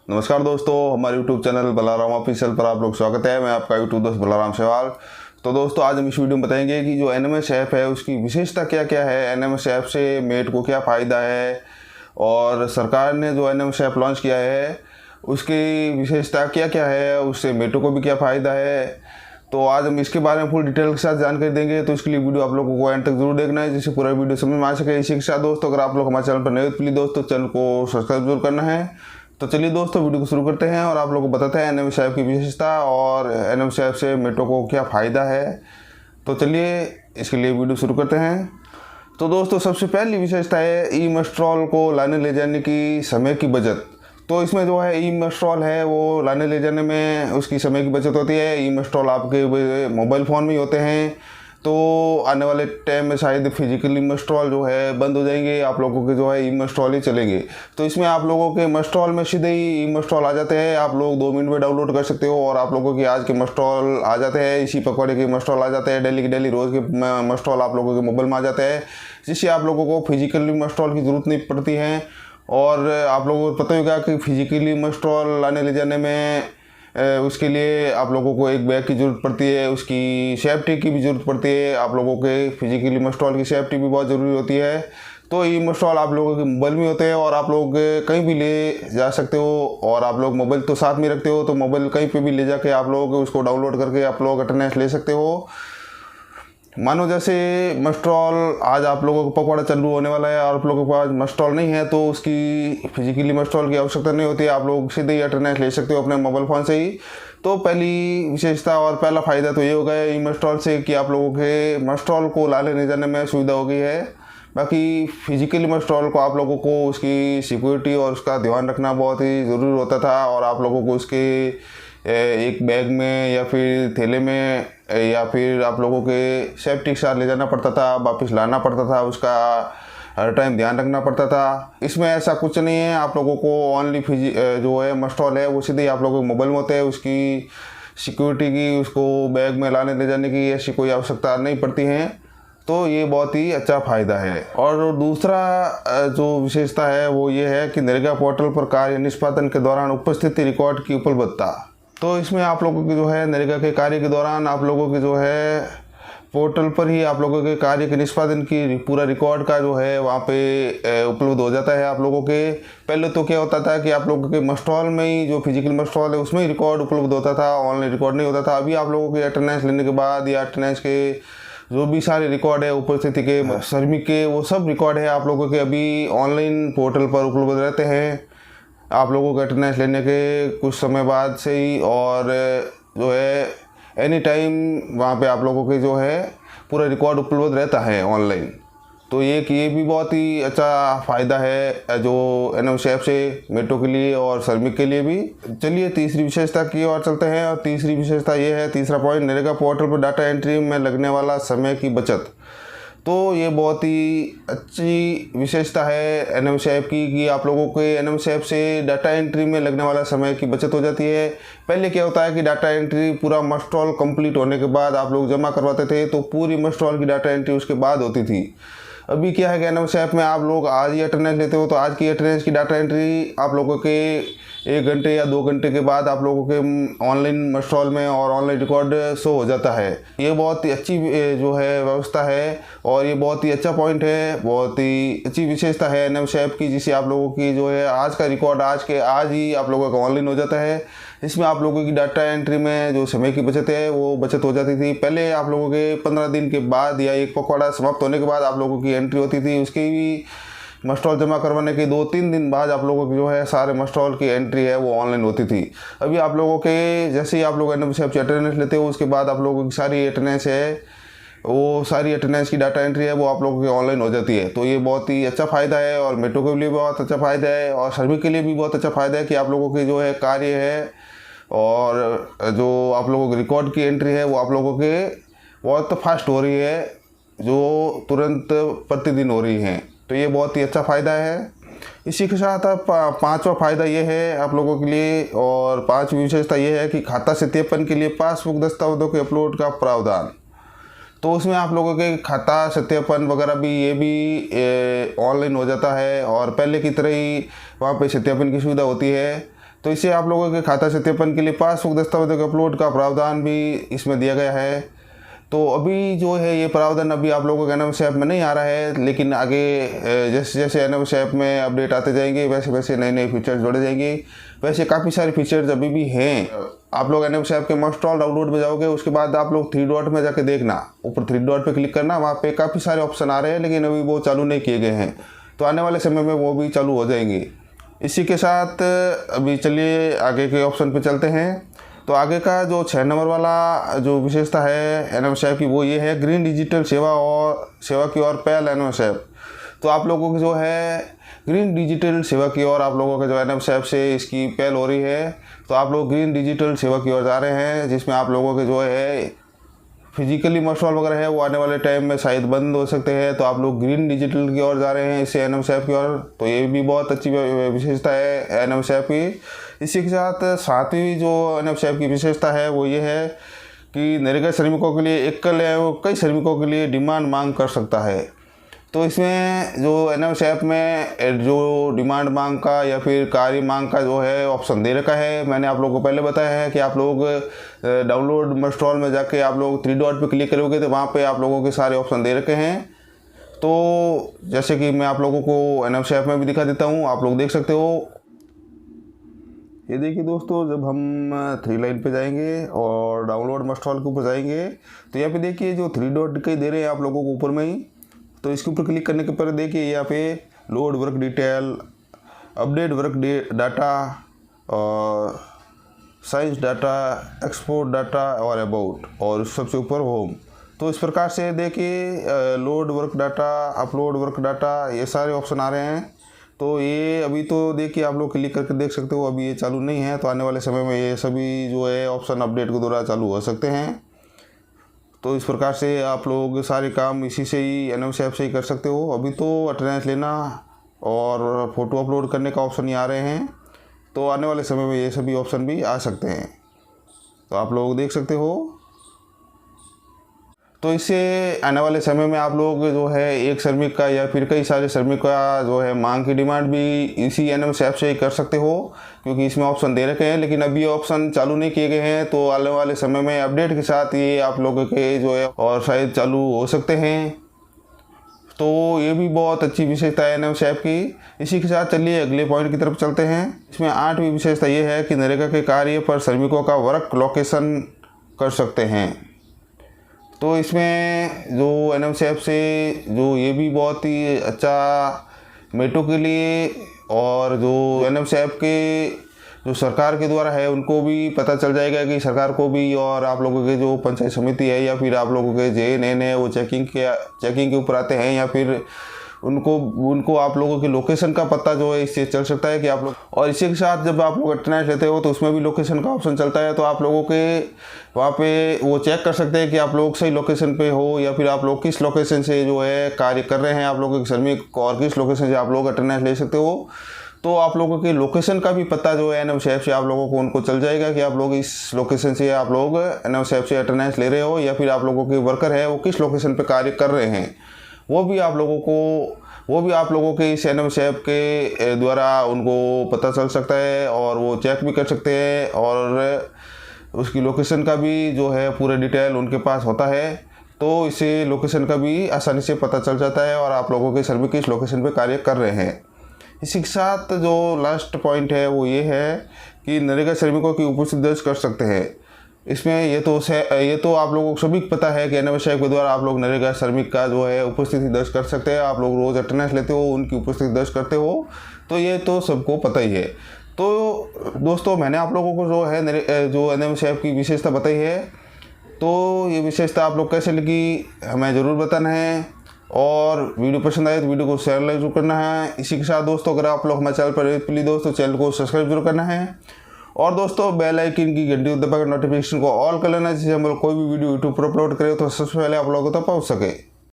नमस्कार दोस्तों, हमारे YouTube चैनल बलराम ऑफिशियल पर आप लोग स्वागत है। मैं आपका YouTube दोस्त बलराम सेवाल। तो दोस्तों, आज हम इस वीडियो में बताएंगे कि जो NMS ऐप है उसकी विशेषता क्या क्या है, NMS ऐप से मेट को क्या फ़ायदा है और सरकार ने जो NMS ऐप लॉन्च किया है उसकी विशेषता क्या क्या है, उससे मेटो को भी क्या फ़ायदा है। तो आज हम इसके बारे में फुल डिटेल के साथ जानकारी देंगे। तो इसके लिए वीडियो आप लोगों को एंड तक जरूर देखना है, जिससे पूरा वीडियो समझ में आ सके। इसी के साथ दोस्तों, अगर आप लोग हमारे चैनल पर नए हो तो प्लीज़ दोस्तों चैनल को सब्सक्राइब जरूर करना है। तो चलिए दोस्तों, वीडियो को शुरू करते हैं और आप लोगों को बताते हैं NMS ऐप की विशेषता और NMS ऐप से मेट्रो को क्या फ़ायदा है। तो चलिए इसके लिए वीडियो शुरू करते हैं। तो दोस्तों, सबसे पहली विशेषता है ई-मेस्ट्रॉल को लाने ले जाने की समय की बचत। तो इसमें जो है ई-मेस्ट्रॉल है वो लाने ले जाने में उसकी समय की बचत होती है। ई-मेस्ट्रॉल आपके मोबाइल फ़ोन में ही होते हैं। तो आने वाले टाइम में शायद फिजिकली ई-मेस्ट्रॉल जो है बंद हो जाएंगे, आप लोगों के जो है ई-मेस्ट्रॉल ही चलेंगे। तो इसमें आप लोगों के मेस्ट्रॉल में सीधे ही ई-मेस्ट्रॉल आ जाते हैं। आप लोग 2 मिनट में डाउनलोड कर सकते हो और आप लोगों के आज के मेस्ट्रॉल आ जाते हैं, इसी पकौड़े के मेस्ट्रॉल आ जाते हैं, डेली के डेली रोज़ के मेस्ट्रॉल आप लोगों के मोबाइल में आ जाते हैं, जिससे आप लोगों को फिजिकली मेस्ट्रॉल की ज़रूरत नहीं पड़ती है। और आप लोगों को पता ही होगा कि फिजिकली मेस्ट्रॉल लाने ले जाने में उसके लिए आप लोगों को एक बैग की ज़रूरत पड़ती है, उसकी सेफ्टी की भी ज़रूरत पड़ती है। आप लोगों के फिजिकली मेस्ट्रॉल की सेफ्टी भी बहुत ज़रूरी होती है। तो ये मेस्ट्रॉल आप लोगों के मोबाइल में होते हैं और आप लोग कहीं भी ले जा सकते हो। और आप लोग मोबाइल तो साथ में रखते हो, तो मोबाइल कहीं पे भी ले जाके आप लोग उसको डाउनलोड करके आप लोग अटेंडेंस ले सकते हो। मानो जैसे मेस्ट्रॉल आज आप लोगों को पकौड़ा चालू होने वाला है और आप लोगों के पास मेस्ट्रॉल नहीं है, तो उसकी फिजिकली मेस्ट्रॉल की आवश्यकता नहीं होती है, आप लोग सीधे ही अटेंडेंस ले सकते हो अपने मोबाइल फ़ोन से ही। तो पहली विशेषता और पहला फ़ायदा तो ये हो गया ई मेस्ट्रॉल से कि आप लोगों के मेस्ट्रॉल को ला लेने जाने में सुविधा हो गई है। बाकी फिजिकली मेस्ट्रॉल को आप लोगों को उसकी सिक्योरिटी और उसका ध्यान रखना बहुत ही ज़रूरी होता था और आप लोगों को उसके एक बैग में या फिर थैले में या फिर आप लोगों के सेफ्टी के साथ ले जाना पड़ता था, वापस लाना पड़ता था, उसका हर टाइम ध्यान रखना पड़ता था। इसमें ऐसा कुछ नहीं है, आप लोगों को ओनली जो है मेस्ट्रॉल है वो सीधे ही आप लोगों के मोबाइल में होते हैं। उसकी सिक्योरिटी की, उसको बैग में लाने ले जाने की ऐसी कोई आवश्यकता नहीं पड़ती है। तो ये बहुत ही अच्छा फ़ायदा है। और दूसरा जो विशेषता है वो ये है कि नरेगा पोर्टल पर कार्य निष्पादन के दौरान उपस्थिति रिकॉर्ड की उपलब्धता। तो इसमें आप लोगों की जो है नरेगा के कार्य के दौरान आप लोगों की जो है पोर्टल पर ही आप लोगों के कार्य के निष्पादन की पूरा रिकॉर्ड का जो है वहाँ पे उपलब्ध हो जाता है आप लोगों के। पहले तो क्या होता था कि आप लोगों के मेस्ट्रॉल में ही, जो फिजिकल मेस्ट्रॉल है उसमें ही रिकॉर्ड उपलब्ध होता था, ऑनलाइन रिकॉर्ड नहीं होता था। अभी आप लोगों के अटेंडेंस लेने के बाद या अटेंडेंस के जो भी सारे रिकॉर्ड है, उपस्थिति के, श्रमिक के, वो सब रिकॉर्ड है आप लोगों के अभी ऑनलाइन पोर्टल पर उपलब्ध रहते हैं आप लोगों के अटेंडेंस लेने के कुछ समय बाद से ही। और जो है एनी टाइम वहाँ पे आप लोगों के जो है पूरा रिकॉर्ड उपलब्ध रहता है ऑनलाइन। तो ये भी बहुत ही अच्छा फ़ायदा है जो NMS ऐप से मेट्रो के लिए और श्रमिक के लिए भी। चलिए तीसरी विशेषता की ओर चलते हैं। और तीसरी विशेषता ये है, तीसरा पॉइंट, नरेगा पोर्टल पर डाटा एंट्री में लगने वाला समय की बचत। तो ये बहुत ही अच्छी विशेषता है NMS ऐप की कि आप लोगों के NMS ऐप से डाटा एंट्री में लगने वाला समय की बचत हो जाती है। पहले क्या होता है कि डाटा एंट्री पूरा मेस्ट्रॉल कंप्लीट होने के बाद आप लोग जमा करवाते थे, तो पूरी मेस्ट्रॉल की डाटा एंट्री उसके बाद होती थी। अभी क्या है कि NMS ऐप में आप लोग आज ही अटेंडेंस लेते हो, तो आज की अटेंडेंस की डाटा एंट्री आप लोगों के 1 घंटे या 2 घंटे के बाद आप लोगों के ऑनलाइन मेस्ट्रॉल में और ऑनलाइन रिकॉर्ड शो हो जाता है। ये बहुत ही अच्छी जो है व्यवस्था है और ये बहुत ही अच्छा पॉइंट है, बहुत ही अच्छी विशेषता है NMS ऐप की, जिससे आप लोगों की जो है आज का रिकॉर्ड आज ही आप लोगों का ऑनलाइन हो जाता है। इसमें आप लोगों की डाटा एंट्री में जो समय की बचत है वो बचत हो जाती थी। पहले आप लोगों के 15 दिन के बाद या एक पकौड़ा समाप्त होने के बाद आप लोगों की एंट्री होती थी, उसकी भी मेस्ट्रॉल जमा करवाने के 2-3 दिन बाद आप लोगों की जो है सारे मेस्ट्रॉल की एंट्री है वो ऑनलाइन होती थी। अभी आप लोगों के जैसे ही आप लोग NMS ऐप से अटेंडेंस लेते हो, उसके बाद आप लोगों की सारी अटेंडेंस है, वो सारी अटेंडेंस की डाटा एंट्री है वो आप लोगों की ऑनलाइन हो जाती है। तो ये बहुत ही अच्छा फ़ायदा है और मेट्रो के लिए बहुत अच्छा फ़ायदा है और श्रमिक के लिए भी बहुत अच्छा फ़ायदा है कि आप लोगों की जो है कार्य है और जो आप लोगों के रिकॉर्ड की एंट्री है वो आप लोगों के बहुत फास्ट हो रही है, जो तुरंत प्रतिदिन हो रही हैं। तो ये बहुत ही अच्छा फ़ायदा है। इसी के साथ अब 5वां फ़ायदा ये है आप लोगों के लिए, और 5वीं विशेषता ये है कि खाता सत्यापन के लिए पासबुक दस्तावेजों के अपलोड का प्रावधान। तो उसमें आप लोगों के खाता सत्यापन वगैरह भी ये भी ऑनलाइन हो जाता है और पहले की तरह ही वहाँ पे सत्यापन की सुविधा होती है। तो इसे आप लोगों के खाता सत्यापन के लिए पासबुक दस्तावेजों के अपलोड का प्रावधान भी इसमें दिया गया है। तो अभी जो है ये प्रावधान अभी आप लोगों के एनएमएस ऐप में नहीं आ रहा है, लेकिन आगे जैसे जैसे एनएमएस ऐप में अपडेट आते जाएंगे वैसे वैसे नए नए फीचर्स जोड़े जाएंगे। वैसे काफ़ी सारे फीचर्स अभी भी हैं। आप लोग एनएमएस ऐप के मस्ट इंस्टॉल डाउनलोड में जाओगे, उसके बाद आप लोग 3 डॉट में जाके देखना, ऊपर 3 डॉट पे क्लिक करना, वहाँ पे काफ़ी सारे ऑप्शन आ रहे हैं, लेकिन अभी वो चालू नहीं किए गए हैं। तो आने वाले समय में वो भी चालू हो जाएंगे। इसी के साथ अभी चलिए आगे के ऑप्शन पे चलते हैं। तो आगे का जो 6 नंबर वाला जो विशेषता है एनएमएस ऐप की वो ये है ग्रीन डिजिटल सेवा की ओर पहल एनएमएस ऐप। तो आप लोगों की जो है ग्रीन डिजिटल सेवा की ओर आप लोगों का जो एनएमएस ऐप से इसकी पहल हो रही है। तो आप लोग ग्रीन डिजिटल सेवा की ओर जा रहे हैं, जिसमें आप लोगों के जो है फिजिकली मस्टॉल वगैरह है वो आने वाले टाइम में शायद बंद हो सकते हैं। तो आप लोग ग्रीन डिजिटल की ओर जा रहे हैं इससे एनएमएस ऐप की ओर। तो ये भी बहुत अच्छी विशेषता है एनएमएस ऐप की। इसी के साथ सातवीं जो एनएमएस ऐप की विशेषता है वो ये है कि नरेगा श्रमिकों के लिए एकल या कई श्रमिकों के लिए डिमांड मांग कर सकता है। तो इसमें जो एनएमएस ऐप में जो डिमांड मांग का या फिर कार्य मांग का जो है ऑप्शन दे रखा है, मैंने आप लोगों को पहले बताया है कि आप लोग डाउनलोड मस्टॉल में जाके आप लोग 3 डॉट पे क्लिक करोगे तो वहाँ पे आप लोगों के सारे ऑप्शन दे रखे हैं। तो जैसे कि मैं आप लोगों को एनएमएस ऐप में भी दिखा देता हूँ, आप लोग देख सकते हो। ये देखिए दोस्तों, जब हम 3 लाइन पे जाएंगे और डाउनलोड मस्टॉल के ऊपर जाएंगे तो यहाँ पे देखिए जो 3 डॉट दिखाई दे रहे हैं आप लोगों को ऊपर में ही। तो इसके ऊपर क्लिक करने के पर देखिए यहाँ पे load work detail, update work data, science data, export data और अबाउट, और सबसे ऊपर होम। तो इस प्रकार से देखिए load work data, upload work data, ये सारे ऑप्शन आ रहे हैं। तो ये अभी तो देखिए आप लोग क्लिक करके देख सकते हो, अभी ये चालू नहीं है। तो आने वाले समय में ये सभी जो है ऑप्शन अपडेट के द्वारा चालू हो सकते हैं। तो इस प्रकार से आप लोग सारे काम इसी से ही एनएमएस ऐप से ही कर सकते हो। अभी तो अटेंडेंस लेना और फ़ोटो अपलोड करने का ऑप्शन ही आ रहे हैं। तो आने वाले समय में ये सभी ऑप्शन भी आ सकते हैं, तो आप लोग देख सकते हो। तो इससे आने वाले समय में आप लोग जो है एक श्रमिक का या फिर कई सारे श्रमिक का जो है मांग की डिमांड भी इसी एनएमएस ऐप से ही कर सकते हो, क्योंकि इसमें ऑप्शन दे रखे हैं। लेकिन अभी ऑप्शन चालू नहीं किए गए हैं, तो आने वाले समय में अपडेट के साथ ये आप लोगों के जो है और शायद चालू हो सकते हैं। तो ये भी बहुत अच्छी विशेषता है एनएमएस ऐप की। इसी के साथ चलिए अगले पॉइंट की तरफ चलते हैं। इसमें 8वीं विशेषता ये है कि नरेगा के कार्य पर श्रमिकों का वर्क लोकेशन कर सकते हैं। तो इसमें जो एनएमएस ऐप से जो ये भी बहुत ही अच्छा मेट्रो के लिए और जो एनएमएस ऐप के जो सरकार के द्वारा है उनको भी पता चल जाएगा कि सरकार को भी, और आप लोगों के जो पंचायत समिति है या फिर आप लोगों के JNN है वो चेकिंग के ऊपर आते हैं, या फिर उनको आप लोगों के लोकेशन का पता जो है इससे चल सकता है कि आप लोग। और इसी के साथ जब आप लोग अटेंडेंस लेते हो तो उसमें भी लोकेशन का ऑप्शन चलता है। तो आप लोगों के वहाँ पे वो चेक कर सकते हैं कि आप लोग सही लोकेशन पे हो, या फिर आप लोग किस लोकेशन से जो है कार्य कर रहे हैं आप लोग एक श्रमिक, और किस लोकेशन से आप लोग अटेंडेंस ले सकते हो। तो आप लोगों के लोकेशन का भी पता जो है एनएमएस ऐप से आप लोगों को उनको चल जाएगा कि आप लोग इस लोकेशन से आप लोग एनएमएस ऐप से अटेंडेंस ले रहे हो, या फिर आप लोगों के वर्कर है वो किस लोकेशन पे कार्य कर रहे हैं वो भी आप लोगों के इस एनएमएस ऐप के द्वारा उनको पता चल सकता है, और वो चेक भी कर सकते हैं, और उसकी लोकेशन का भी जो है पूरा डिटेल उनके पास होता है। तो इससे लोकेशन का भी आसानी से पता चल जाता है और आप लोगों के श्रमिक किस लोकेशन पे कार्य कर रहे हैं। इसी के साथ जो लास्ट पॉइंट है वो ये है कि नरेगा श्रमिकों की उपस्थिति दर्ज कर सकते हैं। इसमें ये तो आप लोगों को सभी पता है कि एनएमएस ऐप के द्वारा आप लोग नरेगा श्रमिक का जो है उपस्थिति दर्ज कर सकते हैं। आप लोग रोज़ अटेंडेंस लेते हो, उनकी उपस्थिति दर्ज करते हो, तो ये तो सबको पता ही है। तो दोस्तों मैंने आप लोगों को जो एनएमएस ऐप की विशेषता बताई है, तो ये विशेषता आप लोग कैसे लगी हमें ज़रूर बताना है, और वीडियो पसंद आए तो वीडियो को शेयर लाइक जरूर करना है। इसी के साथ दोस्तों अगर आप लोग हमारे चैनल पर प्लीज़ दोस्तों चैनल को सब्सक्राइब जरूर करना है, और दोस्तों बेल आइकन की घंटी दबाकर नोटिफिकेशन को ऑल कर लेना, जिससे हम लोग कोई भी वीडियो यूट्यूब पर अपलोड करें तो सबसे पहले आप लोगों तक पहुंच सके।